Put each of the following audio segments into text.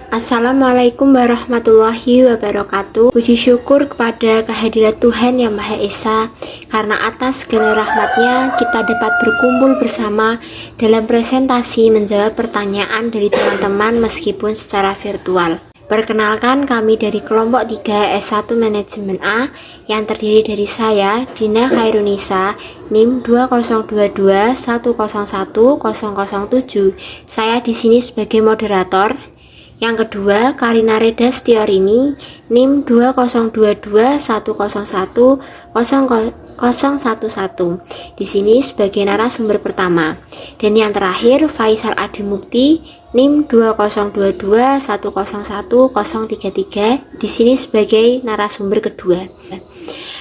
Assalamualaikum warahmatullahi wabarakatuh. Puji syukur kepada kehadirat Tuhan Yang Maha Esa, karena atas segala rahmatnya kita dapat berkumpul bersama dalam presentasi menjawab pertanyaan dari teman-teman meskipun secara virtual. Perkenalkan, kami dari kelompok 3 S1 Manajemen A yang terdiri dari saya, Dina Khairunisa, NIM 2022101007. Saya di sini sebagai moderator. Yang kedua, Karina Reda Setiorini, NIM 2021101011. Di sini sebagai narasumber pertama. Dan yang terakhir, Faisal Adi Mukti, NIM 2022101033. Di sini sebagai narasumber kedua.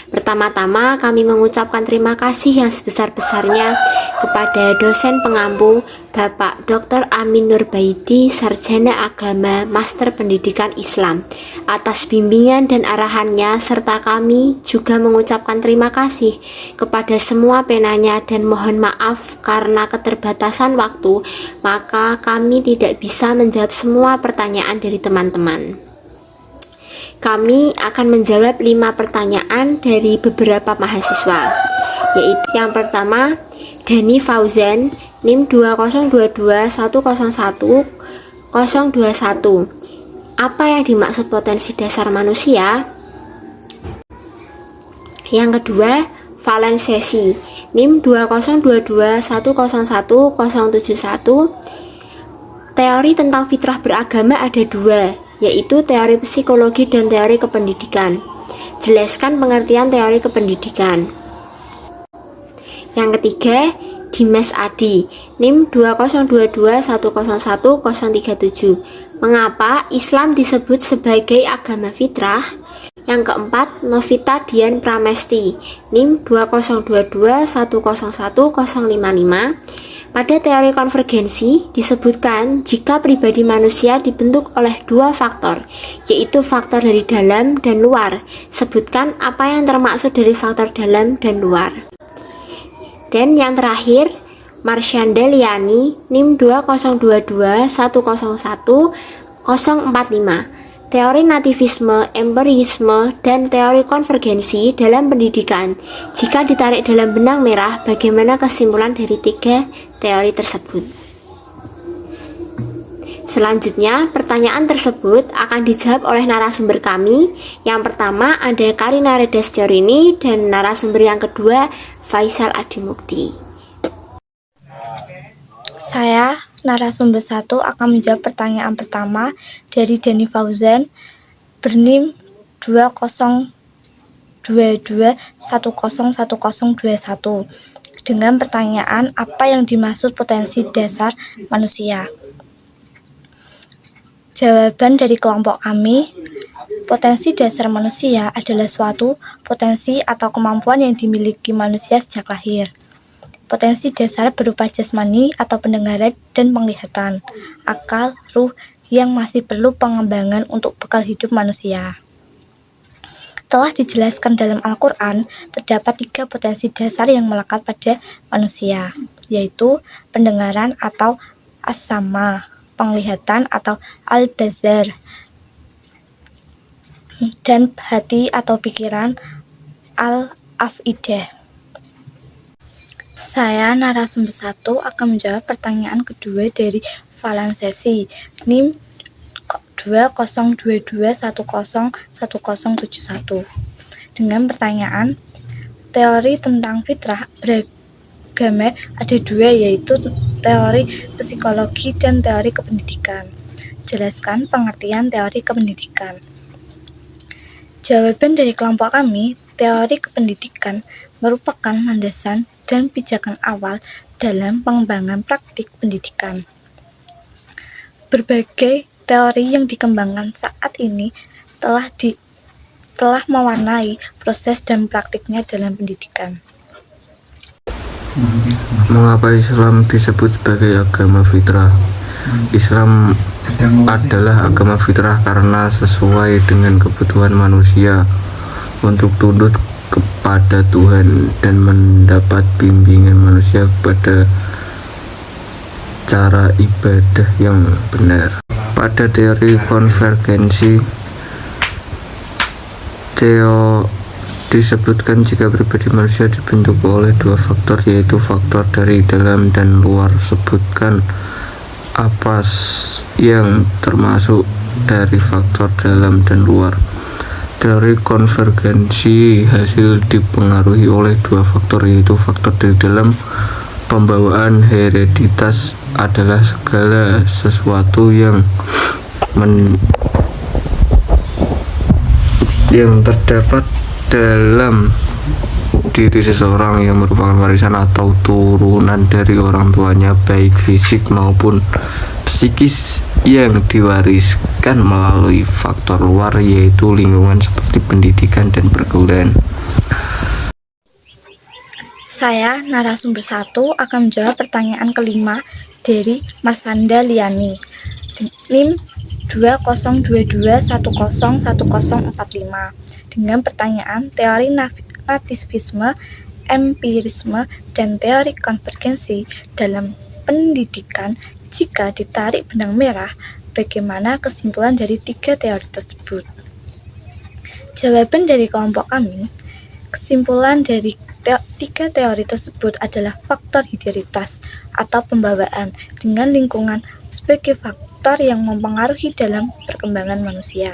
Pertama-tama kami mengucapkan terima kasih yang sebesar-besarnya kepada dosen pengampu Bapak Dr. Amin Nurbaidi, Sarjana Agama Master Pendidikan Islam, atas bimbingan dan arahannya, serta kami juga mengucapkan terima kasih kepada semua penanya dan mohon maaf karena keterbatasan waktu, maka kami tidak bisa menjawab semua pertanyaan dari teman-teman. Kami akan menjawab 5 pertanyaan dari beberapa mahasiswa, yaitu yang pertama, Dani Fauzan, NIM 2022101021. Apa yang dimaksud potensi dasar manusia? Yang kedua, Valen Sesi, NIM 2022101071. Teori tentang fitrah beragama ada 2, yaitu teori psikologi dan teori kependidikan. Jelaskan pengertian teori kependidikan. Yang ketiga, Dimas Adi, NIM 2022101037. Mengapa Islam disebut sebagai agama fitrah? Yang keempat, Novita Dian Pramesti, NIM 2022101055. Pada teori konvergensi disebutkan jika pribadi manusia dibentuk oleh 2 faktor, yaitu faktor dari dalam dan luar. Sebutkan apa yang termaksud dari faktor dalam dan luar. Dan yang terakhir, Marsyanda Liani, NIM 2022101045. Teori nativisme, empirisme, dan teori konvergensi dalam pendidikan. Jika ditarik dalam benang merah, bagaimana kesimpulan dari 3 teori tersebut? Selanjutnya, pertanyaan tersebut akan dijawab oleh narasumber kami. Yang pertama ada Karina Reda Setiorini dan narasumber yang kedua Faisal Adi Mukti. Saya, narasumber 1, akan menjawab pertanyaan pertama dari Dani Fauzan, bernim 2022101021, dengan pertanyaan apa yang dimaksud potensi dasar manusia. Jawaban dari kelompok kami, potensi dasar manusia adalah suatu potensi atau kemampuan yang dimiliki manusia sejak lahir. Potensi dasar berupa jasmani atau pendengaran dan penglihatan, akal, ruh yang masih perlu pengembangan untuk bekal hidup manusia. Telah dijelaskan dalam Al-Quran, terdapat 3 potensi dasar yang melekat pada manusia, yaitu pendengaran atau as-sama, penglihatan atau al-bazar, dan hati atau pikiran al-afidah. Saya, narasumber 1, akan menjawab pertanyaan kedua dari Valen Sesi, NIM 2022101071, dengan pertanyaan teori tentang fitrah beragama ada 2, yaitu teori psikologi dan teori kependidikan. Jelaskan pengertian teori kependidikan. Jawaban dari kelompok kami, teori kependidikan merupakan landasan dan pijakan awal dalam pengembangan praktik pendidikan. Berbagai teori yang dikembangkan saat ini telah mewarnai proses dan praktiknya dalam pendidikan. Mengapa Islam disebut sebagai agama fitrah? Islam adalah agama fitrah karena sesuai dengan kebutuhan manusia untuk tunduk kepada Tuhan dan mendapat bimbingan manusia kepada cara ibadah yang benar. Pada teori konvergensi, disebutkan jika pribadi manusia dibentuk oleh dua faktor, yaitu faktor dari dalam dan luar. Sebutkan apa yang termasuk dari faktor dalam dan luar. Teori konvergensi hasil dipengaruhi oleh dua faktor, yaitu faktor dari dalam. Pembawaan hereditas adalah segala sesuatu yang terdapat dalam diri seseorang yang merupakan warisan atau turunan dari orang tuanya, baik fisik maupun psikis, yang diwariskan melalui faktor luar, yaitu lingkungan seperti pendidikan dan pergaulan. Saya, narasumber 1, akan menjawab pertanyaan kelima dari Marsanda Liani, NIM 2022101045, dengan pertanyaan teori nativisme, empirisme, dan teori konvergensi dalam pendidikan. Jika ditarik benang merah, bagaimana kesimpulan dari 3 teori tersebut? Jawaban dari kelompok kami, kesimpulan dari 3 teori tersebut adalah faktor idealitas atau pembawaan dengan lingkungan sebagai faktor yang mempengaruhi dalam perkembangan manusia.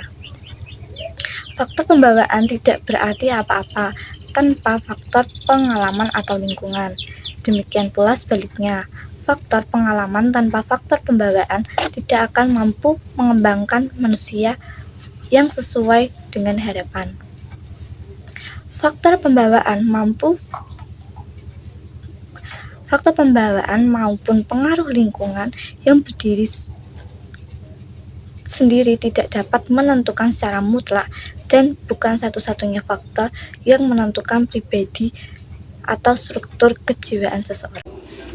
Faktor pembawaan tidak berarti apa-apa tanpa faktor pengalaman atau lingkungan. Demikian pula sebaliknya, faktor pengalaman tanpa faktor pembawaan tidak akan mampu mengembangkan manusia yang sesuai dengan harapan. Faktor pembawaan maupun pengaruh lingkungan yang berdiri sendiri tidak dapat menentukan secara mutlak dan bukan satu-satunya faktor yang menentukan pribadi atau struktur kejiwaan seseorang.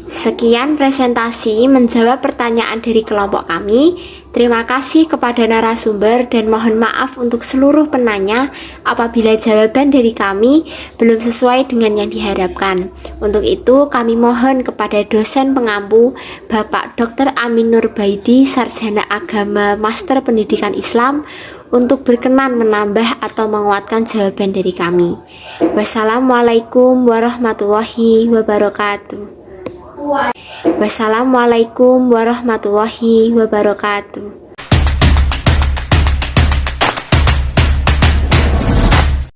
Sekian presentasi menjawab pertanyaan dari kelompok kami. Terima kasih kepada narasumber dan mohon maaf untuk seluruh penanya apabila jawaban dari kami belum sesuai dengan yang diharapkan. Untuk itu kami mohon kepada dosen pengampu Bapak Dr. Amin Nur Baidi, Sarjana Agama Master Pendidikan Islam, untuk berkenan menambah atau menguatkan jawaban dari kami. Wassalamualaikum warahmatullahi wabarakatuh. Wassalamualaikum warahmatullahi wabarakatuh.